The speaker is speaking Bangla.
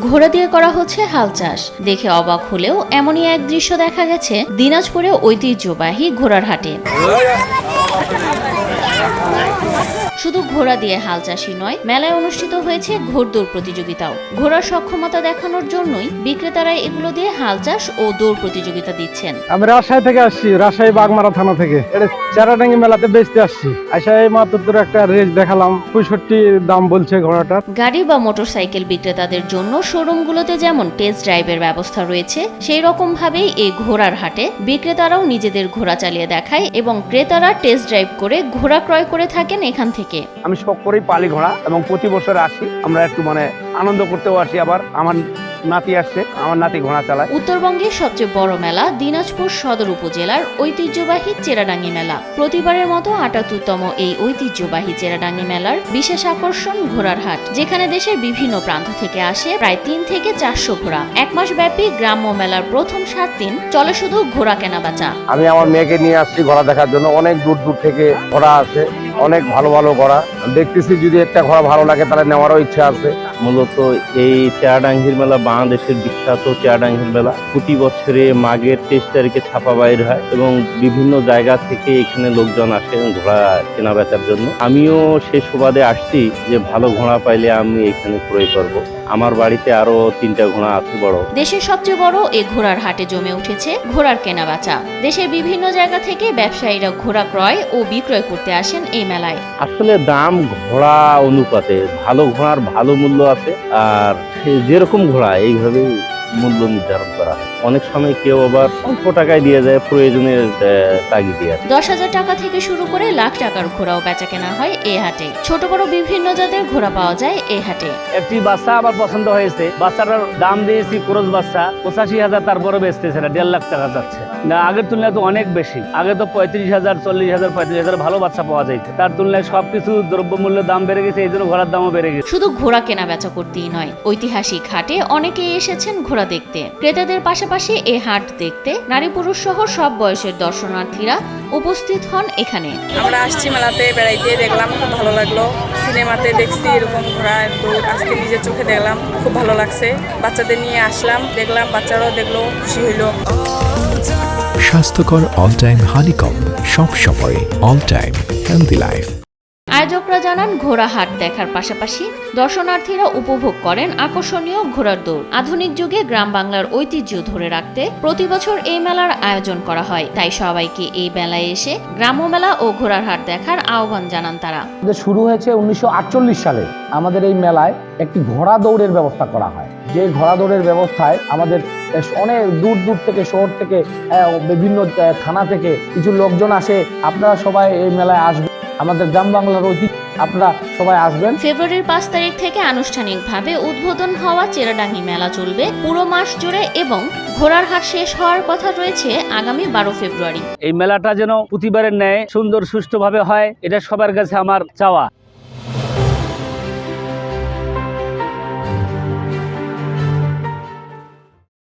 ঘোড়া দিয়ে করা হচ্ছে হাল চাষ। দেখে অবাক হলেও এমনই এক দৃশ্য দেখা গেছে দিনাজপুরে ঐতিহ্যবাহী ঘোড়ার হাটে। শুধু ঘোড়া দিয়ে হাল চাষই নয়, মেলায় অনুষ্ঠিত হয়েছে ঘোড়দৌড় প্রতিযোগিতাও। ঘোড়ার সক্ষমতা দেখানোর জন্যই বিক্রেতারা এগুলো দিয়ে হাল চাষ ও দৌড় প্রতিযোগিতা দিচ্ছেন। আমি রাজশাহী থেকে আসছি, রাজশাহী বাগমারা থানা থেকে। এটা চেরাডাঙ্গি মেলাতে বেচতে আসছি। এই মাত্র একটা রেস দেখালাম, 65 দাম বলছে ঘোড়াটার। গাড়ি বা মোটরসাইকেল বিক্রেতাদের জন্য শোরুমগুলোতে যেমন টেস্ট ড্রাইভের ব্যবস্থা রয়েছে, সেই রকম ভাবেই এই ঘোড়ার হাটে বিক্রেতারাও নিজেদের ঘোড়া চালিয়ে দেখায় এবং ক্রেতারা টেস্ট ড্রাইভ করে ঘোড়া ক্রয় করে থাকেন এখান থেকে। আমি শখ করেই পালি ঘোড়া এবং প্রতি বছর আসি, আমরা একটু আনন্দ করতেও আসি। আবার আমার নাতি আসছে, আমার নাতি ঘোড়া চালায়। উত্তরবঙ্গের সবচেয়ে বড় মেলা দিনাজপুর সদর উপজেলার ঐতিহ্যবাহী চেরাডাঙ্গি মেলা। প্রতিবারের মতো ৭৮তম এই ঐতিহ্যবাহী চেরাডাঙ্গি মেলার বিশেষ আকর্ষণ ঘোড়ার হাট, যেখানে দেশের বিভিন্ন প্রান্ত থেকে আসে প্রায় ৩ থেকে ৪০০ ঘোড়া। এক মাস ব্যাপী গ্রাম্য মেলার প্রথম ৭ দিন চলে শুধু ঘোড়া কেনা বেচা। আমি আমার মেয়েকে নিয়ে আসছি ঘোড়া দেখার জন্য। অনেক দূর দূর থেকে ঘোড়া আসে, অনেক ভালো ভালো ঘোড়া দেখতেছি। যদি একটা ঘোড়া ভালো লাগে তাহলে নেওয়ারও ইচ্ছা আছে। মূলত এই চেরাডাঙ্গির মেলা বাংলাদেশের বিখ্যাত চেরাডাঙ্গির মেলা। প্রতি বছরে মাঘের 23 তারিখে ছাপা বাইর হয় এবং বিভিন্ন জায়গা থেকে এখানে লোকজন আসেন ঘোড়া কেনা বেচার জন্য। আমিও সে সুবাদে আসছি যে ভালো ঘোড়া পাইলে আমি এখানে ক্রয় করব। আমার বাড়িতে আরো 3টা ঘোড়া আছে বড়। দেশের সবচেয়ে বড় এই ঘোড়ার হাটে জমে উঠেছে ঘোড়ার কেনা বেচা। দেশের বিভিন্ন জায়গা থেকে ব্যবসায়ীরা ঘোড়া ক্রয় ও বিক্রয় করতে আসেন এই মেলায়। আসলে দাম ঘোড়া অনুপাতে, ভালো ঘোড়ার ভালো মূল্য আছে, আর যেরকম ঘোড়া এইভাবেই মূল্য নির্ধারণ করা হয়। অনেক সময় কেউ আবার অল্প টাকায় দিয়ে যায় প্রয়োজনের তাগিদে। ১০,০০০ টাকা থেকে শুরু করে লাখ টাকার ঘোড়াও বেচা কেনা হয় এই হাটে। ছোট বড় বিভিন্ন জাতের ঘোড়া পাওয়া যায় এই হাটে। একটি বাচ্চা আমার পছন্দ হয়েছে, বাচ্চাটার দাম দিয়েছি ক্রোজ বাচ্চা ৮৫,০০০, তারপরে বেচতেছে না, ১.৫ লাখ টাকা যাচ্ছে। না, আগের তুলনায় তো অনেক বেশি। আগে তো ৩৫,০০০, ৪০,০০০, ৩৫,০০০ ভালো বাচ্চা পাওয়া যায়। তার তুলনায় সবকিছু দ্রব্যমূল্যের দাম বেড়ে গেছে, এই জন্য ঘোড়ার দামও বেড়ে গেছে। শুধু ঘোড়া কেনা বেচা করতেই নয়, ঐতিহাসিক হাটে অনেকেই এসেছেন ঘোড়া দেখতে। ক্রেতাদের পাশাপাশি এই হাট দেখতে নারী পুরুষ সহ সব বয়সের দর্শনার্থীরা উপস্থিত হন এখানে। আমরা আসছি মেলাতে বেড়াইতে, দেখলাম খুব ভালো লাগলো। সিনেমাতে দেখছি এরকম ঘোড়া, আজকে নিজের চোখে দেখলাম, খুব ভালো লাগছে। বাচ্চাদের নিয়ে আসলাম, দেখলাম, বাচ্চারাও দেখলো, খুশি হইলো। স্বাস্থ্যকর অল টাইম হানিকম্ব, সব সময় অল টাইম হেলদি লাইফ। আয়োজকরা জানান, ঘোড়া হাট দেখার পাশাপাশি দর্শনার্থীরা উপভোগ করেন আকর্ষণীয় ঘোড়ার দৌড়। আধুনিক যুগে গ্রাম বাংলার ঐতিহ্য ধরে রাখতে প্রতি বছর এই মেলার আয়োজন করা হয়। তাই সবাইকে এই মেলায় এসে গ্রাম্য মেলা ও ঘোড়ার হাট দেখার আহ্বান জানান তারা। শুরু হয়েছে ১৯৪৮ সালে। আমাদের এই মেলায় একটি ঘোড়া দৌড়ের ব্যবস্থা করা হয়। যে ঘোড়া দৌড়ের ব্যবস্থায় আমাদের অনেক দূর দূর থেকে, শহর থেকে, বিভিন্ন থানা থেকে কিছু লোকজন আসে। আপনারা সবাই এই মেলায় আসবেন, আমাদের গ্রাম বাংলার ঐতিহ্য, আপনারা সবাই আসবেন। ফেব্রুয়ারির ৫ তারিখ থেকে আনুষ্ঠানিকভাবে উদ্বোধন হওয়া চেরাডাঙ্গি মেলা চলবে পুরো মাস জুড়ে এবং ঘোড়ার হাট শেষ হওয়ার কথা রয়েছে আগামী ১২ ফেব্রুয়ারি। এই মেলাটা যেন প্রতিবারের ন্যায় সুন্দর সুষ্ঠুভাবে হয়, এটা সবার কাছে আমার চাওয়া।